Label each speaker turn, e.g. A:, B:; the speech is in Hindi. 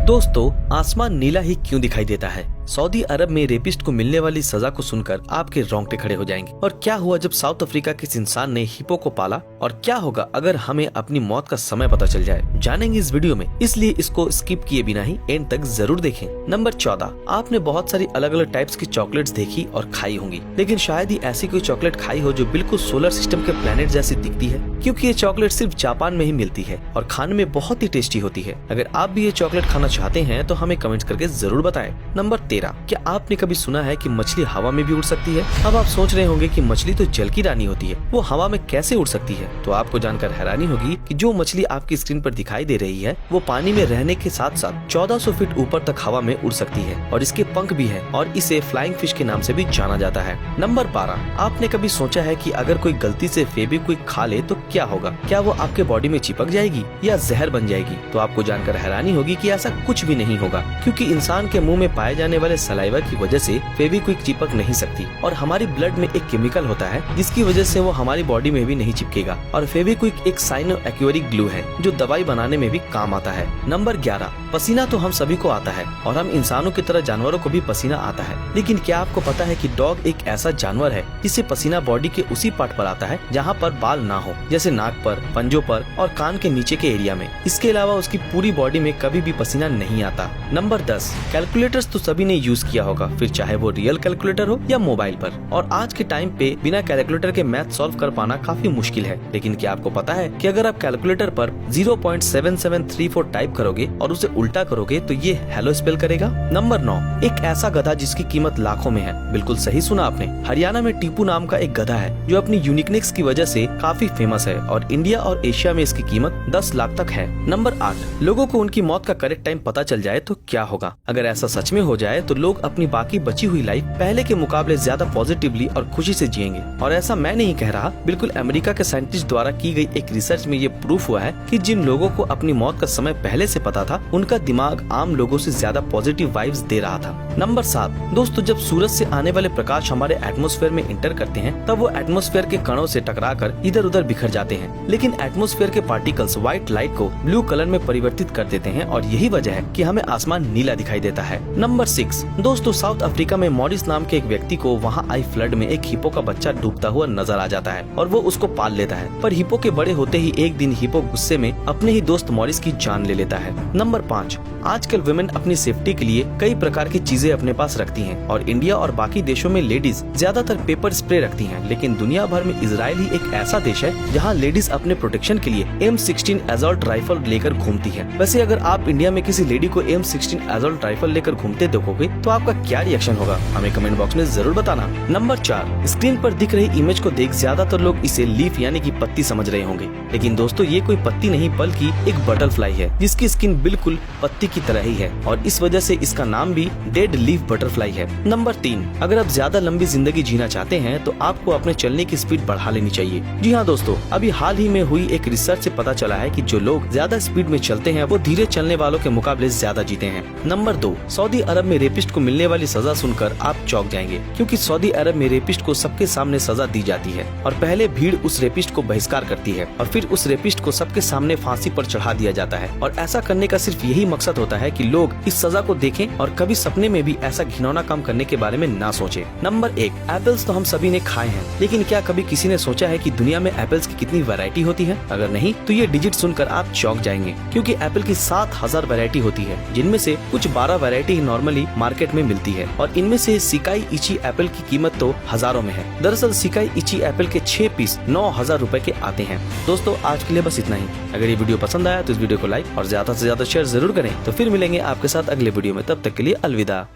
A: दोस्तों, आसमान नीला ही क्यों दिखाई देता है? सऊदी अरब में रेपिस्ट को मिलने वाली सजा को सुनकर आपके रोंगटे खड़े हो जाएंगे। और क्या हुआ जब साउथ अफ्रीका के इंसान ने हिप्पो को पाला, और क्या होगा अगर हमें अपनी मौत का समय पता चल जाए, जानेंगे इस वीडियो में। इसलिए इसको स्किप किए बिना ही एंड तक जरूर देखें। नंबर 14, आपने बहुत सारी अलग अलग टाइप्स की चॉकलेट्स देखी और खाई होंगी, लेकिन शायद ही ऐसी कोई चॉकलेट खाई हो जो बिल्कुल सोलर सिस्टम के प्लेनेट जैसी दिखती है, क्योंकि ये चॉकलेट सिर्फ जापान में ही मिलती है और खाने में बहुत ही टेस्टी होती है। अगर आप भी ये चॉकलेट खाना चाहते हैं तो हमें कमेंट करके जरूर बताएं। नंबर 13, क्या आपने कभी सुना है कि मछली हवा में भी उड़ सकती है? अब आप सोच रहे होंगे कि मछली तो जल की रानी होती है, वो हवा में कैसे उड़ सकती है? तो आपको जानकर हैरानी होगी कि जो मछली आपकी स्क्रीन पर दिखाई दे रही है वो पानी में रहने के साथ साथ 1400 फीट ऊपर तक हवा में उड़ सकती है और इसके पंख भी है और इसे फ्लाइंग फिश के नाम से भी जाना जाता है। नंबर 12, आपने कभी सोचा है कि अगर कोई गलती से फेविक्विक खा ले तो क्या होगा? क्या वो आपके बॉडी में चिपक जाएगी या जहर बन जाएगी? तो आपको जानकर हैरानी होगी कि ऐसा कुछ भी नहीं होगा, क्योंकि इंसान के मुंह में पाए जाने वाले सलाइवा की वजह से फेविक्विक चिपक नहीं सकती और हमारी ब्लड में एक केमिकल होता है जिसकी वजह से वो हमारी बॉडी में भी नहीं चिपकेगा। और फेविक्विक एक साइनो एक्वेरिक ग्लू है जो दवाई बनाने में भी काम आता है। नंबर 11, पसीना तो हम सभी को आता है और हम इंसानों की तरह जानवरों को भी पसीना आता है, लेकिन क्या आपको पता है कि डॉग एक ऐसा जानवर है जिसे पसीना बॉडी के उसी पार्ट पर आता है जहाँ पर बाल ना हो, जैसे नाक पर, पंजों पर और कान के नीचे के एरिया में। इसके अलावा उसकी पूरी बॉडी में कभी भी पसीना नहीं आता। नंबर 10, कैलकुलेटर्स तो सभी ने यूज किया होगा, फिर चाहे वो रियल कैलकुलेटर हो या मोबाइल पर। और आज के टाइम पे बिना कैलकुलेटर के मैथ सॉल्व कर पाना काफी मुश्किल है, लेकिन क्या आपको पता है कि अगर आप कैलकुलेटर पर 0.7734 टाइप करोगे और उसे उल्टा करोगे तो ये हेलो स्पेल करेगा। नंबर 9, एक ऐसा गधा जिसकी कीमत लाखों में है। बिल्कुल सही सुना आपने, हरियाणा में टीपू नाम का एक गधा है जो अपनी यूनिकनेस की वजह से काफी फेमस है और इंडिया और एशिया में इसकी कीमत 10 लाख तक है। नंबर 8, लोगों को उनकी मौत का करेक्ट टाइम पता चल जाए तो क्या होगा? अगर ऐसा सच में हो जाए तो लोग अपनी बाकी बची हुई लाइफ पहले के मुकाबले ज्यादा पॉजिटिवली और खुशी से जिएंगे। और ऐसा मैं नहीं कह रहा, बिल्कुल अमेरिका के साइंटिस्ट द्वारा की गई एक रिसर्च में ये प्रूफ हुआ है कि जिन लोगों को अपनी मौत का समय पहले से पता था उनका दिमाग आम लोगों से ज्यादा पॉजिटिव वाइब्स दे रहा था। नंबर 7, दोस्तों, जब सूरज से आने वाले प्रकाश हमारे एटमॉस्फेयर में इंटर करते हैं तब वो एटमॉस्फेयर के कणों से टकराकर इधर उधर बिखर जाते हैं, लेकिन एटमॉस्फेयर के पार्टिकल्स व्हाइट लाइट को ब्लू कलर में परिवर्तित कर देते हैं और यही वजह है कि हमें आसमान नीला दिखाई देता है। नंबर 6, दोस्तों, साउथ अफ्रीका में मॉरिस नाम के एक व्यक्ति को वहाँ आई फ्लड में एक हिप्पो का बच्चा डूबता हुआ नजर आ जाता है और वो उसको पाल लेता है, पर हिप्पो के बड़े होते ही एक दिन हिप्पो गुस्से में अपने ही दोस्त मॉरिस की जान ले लेता है। नंबर 5, आजकल वुमेन अपनी सेफ्टी के लिए कई प्रकार की चीजें अपने पास रखती हैं और इंडिया और बाकी देशों में लेडीज ज्यादातर पेपर स्प्रे रखती हैं, लेकिन दुनिया भर में इजराइल ही एक ऐसा देश है जहां लेडीज अपने प्रोटेक्शन के लिए M16 असॉल्ट राइफल लेकर घूमती है। वैसे अगर आप इंडिया में किसी लेडी को M16 असॉल्ट राइफल लेकर घूमते देखोगे तो आपका क्या रिएक्शन होगा? हमें कमेंट बॉक्स में जरूर बताना। नंबर 4, स्क्रीन पर दिख रही इमेज को देख ज्यादातर लोग इसे लीफ यानी कि पत्ती समझ रहे होंगे, लेकिन दोस्तों ये कोई पत्ती नहीं बल्कि एक बटरफ्लाई है जिसकी स्किन बिल्कुल पत्ती की तरह ही है और इस वजह से इसका नाम भी डेड लीफ बटरफ्लाई है। नंबर 3, अगर आप ज्यादा लंबी जिंदगी जीना चाहते हैं तो आपको अपने चलने की स्पीड बढ़ा लेनी चाहिए। जी हाँ दोस्तों, अभी हाल ही में हुई एक रिसर्च से पता चला है कि जो लोग ज्यादा स्पीड में चलते हैं वो धीरे चलने वालों के मुकाबले ज्यादा जीते हैं। नंबर 2, सऊदी अरब में रेपिस्ट को मिलने वाली सजा सुनकर आप चौंक जाएंगे, क्योंकि सऊदी अरब में रेपिस्ट को सबके सामने सजा दी जाती है और पहले भीड़ उस रेपिस्ट को बहिष्कार करती है और फिर उस रेपिस्ट को सबके सामने फांसी पर चढ़ा दिया जाता है। और ऐसा करने का सिर्फ यही मकसद होता है कि लोग इस सजा को देखें और कभी सपने में भी ऐसा घिनौना काम करने के बारे में ना सोचे। नंबर 1, एप्पल्स तो हम सभी ने खाए हैं, लेकिन क्या कभी किसी ने सोचा है कि दुनिया में एप्पल्स की कितनी वैरायटी होती है? अगर नहीं तो ये डिजिट सुनकर आप चौंक जाएंगे, क्योंकि एप्पल की 7000 वैरायटी होती है, जिनमें से कुछ 12 वैरायटी नॉर्मली मार्केट में मिलती है और इनमें से सिकाई इची एप्पल की कीमत तो हजारों में है। दरअसल सिकाई इची एप्पल के 6 पीस 9000 रुपए के आते हैं। दोस्तों, आज के लिए बस इतना ही। अगर ये वीडियो पसंद आया तो इस वीडियो को लाइक और ज्यादा से ज्यादा शेयर जरूर करें। तो फिर मिलेंगे आपके साथ अगले वीडियो में, तब तक के लिए अलविदा।